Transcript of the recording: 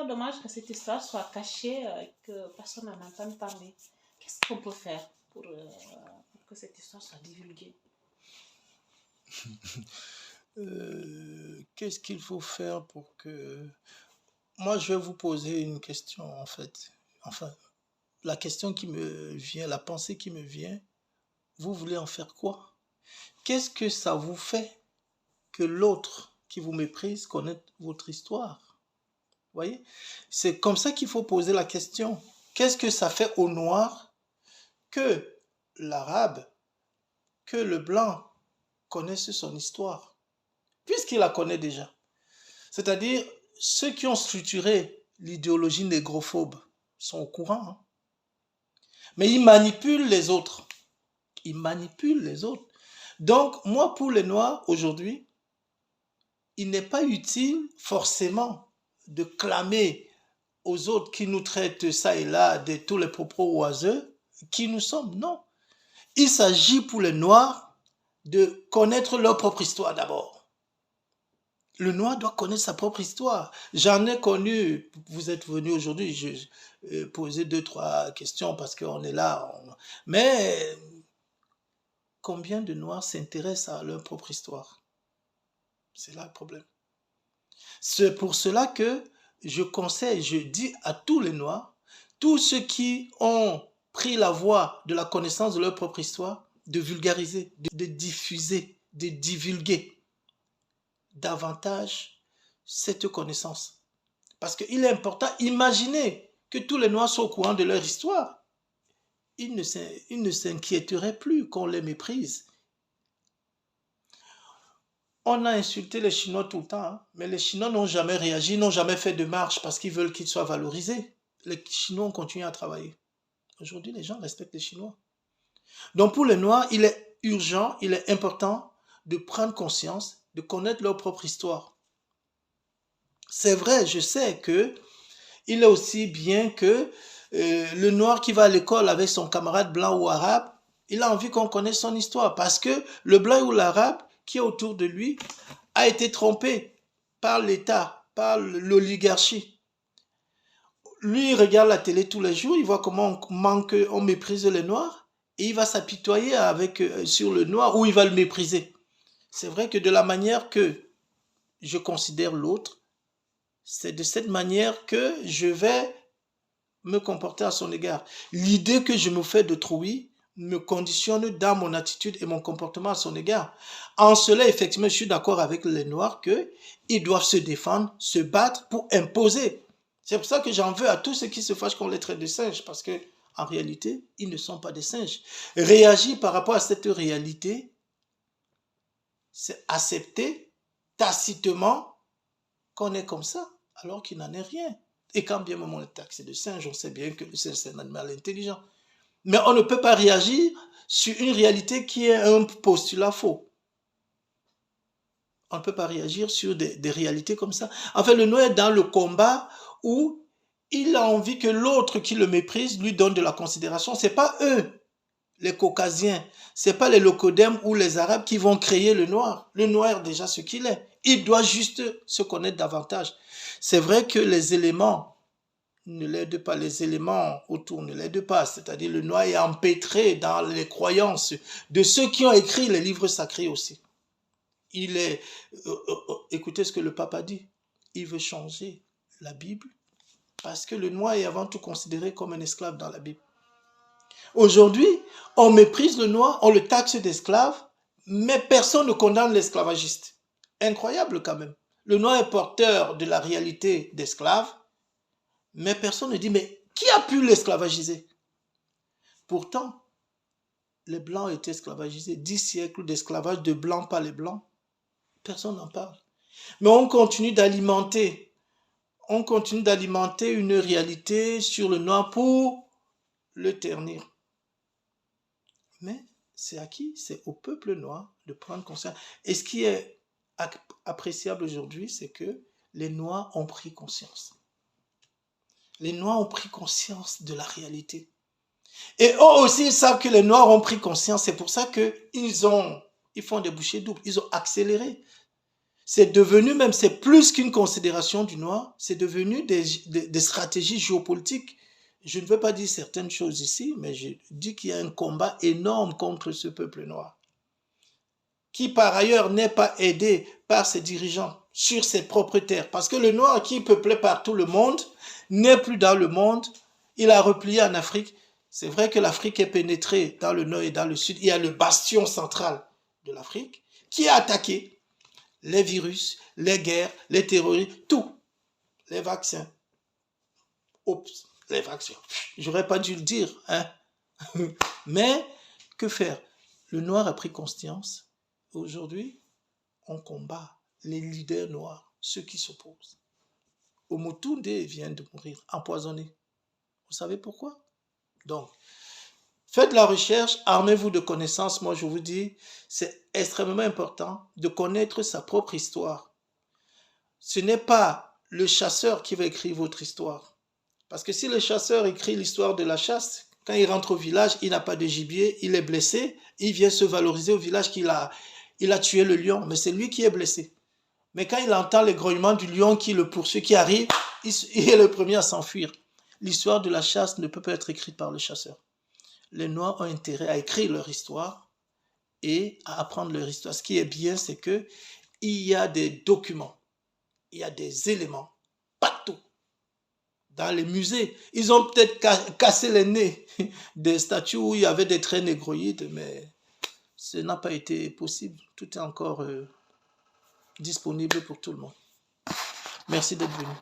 dommage que cette histoire soit cachée et que personne n'en entende parler. Qu'est-ce qu'on peut faire pour que cette histoire soit divulguée? Qu'est-ce qu'il faut faire pour que... Moi, je vais vous poser une question, en fait. Enfin, la question qui me vient, la pensée qui me vient, vous voulez en faire quoi? Qu'est-ce que ça vous fait que l'autre qui vous méprise connaisse votre histoire? Vous voyez? C'est comme ça qu'il faut poser la question. Qu'est-ce que ça fait au noir que l'arabe, que le blanc connaisse son histoire? Puisqu'il la connaît déjà. C'est-à-dire, ceux qui ont structuré l'idéologie négrophobe sont au courant. Hein? Mais ils manipulent les autres. Ils manipulent les autres. Donc, moi, pour les Noirs, aujourd'hui, il n'est pas utile forcément de clamer aux autres qui nous traitent ça et là de tous les propos oiseux qui nous sommes. Non. Il s'agit pour les Noirs de connaître leur propre histoire d'abord. Le Noir doit connaître sa propre histoire. J'en ai connu, vous êtes venu aujourd'hui, je poser 2-3 questions parce qu'on est là. Mais combien de Noirs s'intéressent à leur propre histoire? C'est là le problème. C'est pour cela que je conseille, je dis à tous les Noirs, tous ceux qui ont pris la voie de la connaissance de leur propre histoire, de vulgariser, de diffuser, de divulguer davantage cette connaissance. Parce qu'il est important, imaginez que tous les Noirs soient au courant de leur histoire. Ils ne s'inquiéteraient plus qu'on les méprise. On a insulté les Chinois tout le temps, hein, mais les Chinois n'ont jamais réagi, n'ont jamais fait de marche parce qu'ils veulent qu'ils soient valorisés. Les Chinois ont continué à travailler. Aujourd'hui, les gens respectent les Chinois. Donc pour les Noirs, il est urgent, il est important de prendre conscience, de connaître leur propre histoire. C'est vrai, je sais que il est aussi bien que le Noir qui va à l'école avec son camarade blanc ou arabe, il a envie qu'on connaisse son histoire parce que le blanc ou l'arabe qui est autour de lui a été trompé par l'État, par l'oligarchie. Lui, il regarde la télé tous les jours, il voit comment on méprise les Noirs et il va s'apitoyer sur le Noir ou il va le mépriser. C'est vrai que de la manière que je considère l'autre, c'est de cette manière que je vais me comporter à son égard. L'idée que je me fais d'autrui me conditionne dans mon attitude et mon comportement à son égard. En cela, effectivement, je suis d'accord avec les Noirs qu'ils doivent se défendre, se battre pour imposer. C'est pour ça que j'en veux à tous ceux qui se fâchent qu'on les traite de singes, parce que en réalité, ils ne sont pas des singes. Réagir par rapport à cette réalité, c'est accepter tacitement qu'on est comme ça, alors qu'il n'en est rien. Et quand bien même on est taxé de singe, on sait bien que le singe c'est un animal intelligent. Mais on ne peut pas réagir sur une réalité qui est un postulat faux. On ne peut pas réagir sur des réalités comme ça. En fait, le Noir est dans le combat où il a envie que l'autre qui le méprise lui donne de la considération. Ce n'est pas eux, les Caucasiens, ce n'est pas les Locodèmes ou les Arabes qui vont créer le Noir. Le Noir est déjà ce qu'il est. Il doit juste se connaître davantage. C'est vrai que les éléments ne l'aident pas, les éléments autour ne l'aident pas, c'est-à-dire le Noir est empêtré dans les croyances de ceux qui ont écrit les livres sacrés aussi. Écoutez ce que le pape a dit, il veut changer la Bible parce que le Noir est avant tout considéré comme un esclave dans la Bible. Aujourd'hui, on méprise le Noir, on le taxe d'esclave, mais personne ne condamne l'esclavagiste. Incroyable quand même. Le Noir est porteur de la réalité d'esclave, mais personne ne dit, mais qui a pu l'esclavagiser? Pourtant, les Blancs étaient esclavagisés. 10 siècles d'esclavage de Blancs par les Blancs. Personne n'en parle. Mais on continue d'alimenter une réalité sur le Noir pour le ternir. Mais c'est à qui? C'est au peuple noir de prendre conscience. Et ce qui est appréciable aujourd'hui, c'est que les Noirs ont pris conscience. Les Noirs ont pris conscience de la réalité. Et eux aussi, ils savent que les Noirs ont pris conscience. C'est pour ça qu'ils font des bouchées doubles. Ils ont accéléré. C'est devenu même, c'est plus qu'une considération du noir, c'est devenu des stratégies géopolitiques. Je ne veux pas dire certaines choses ici, mais je dis qu'il y a un combat énorme contre ce peuple noir, qui par ailleurs n'est pas aidé par ses dirigeants sur ses propres terres. Parce que le noir qui peuplait partout le monde n'est plus dans le monde, il a replié en Afrique. C'est vrai que l'Afrique est pénétrée dans le nord et dans le sud. Il y a le bastion central de l'Afrique qui a attaqué les virus, les guerres, les terroristes, tout. Les vaccins. Oups, les vaccins. J'aurais pas dû le dire, hein. Mais, que faire? Le noir a pris conscience. Aujourd'hui, on combat les leaders noirs, ceux qui s'opposent. Omotunde vient de mourir, empoisonné. Vous savez pourquoi? Donc, faites la recherche, armez-vous de connaissances. Moi, je vous dis, c'est extrêmement important de connaître sa propre histoire. Ce n'est pas le chasseur qui va écrire votre histoire. Parce que si le chasseur écrit l'histoire de la chasse, quand il rentre au village, il n'a pas de gibier, il est blessé, il vient se valoriser au village qu'il a tué le lion, mais c'est lui qui est blessé. Mais quand il entend les grognements du lion qui le poursuit, qui arrive, il est le premier à s'enfuir. L'histoire de la chasse ne peut pas être écrite par le chasseur. Les Noirs ont intérêt à écrire leur histoire et à apprendre leur histoire. Ce qui est bien, c'est qu'il y a des documents, il y a des éléments, partout. Dans les musées, ils ont peut-être cassé les nez des statues où il y avait des traits négroïdes, mais ce n'a pas été possible. Tout est encore disponible pour tout le monde. Merci d'être venu.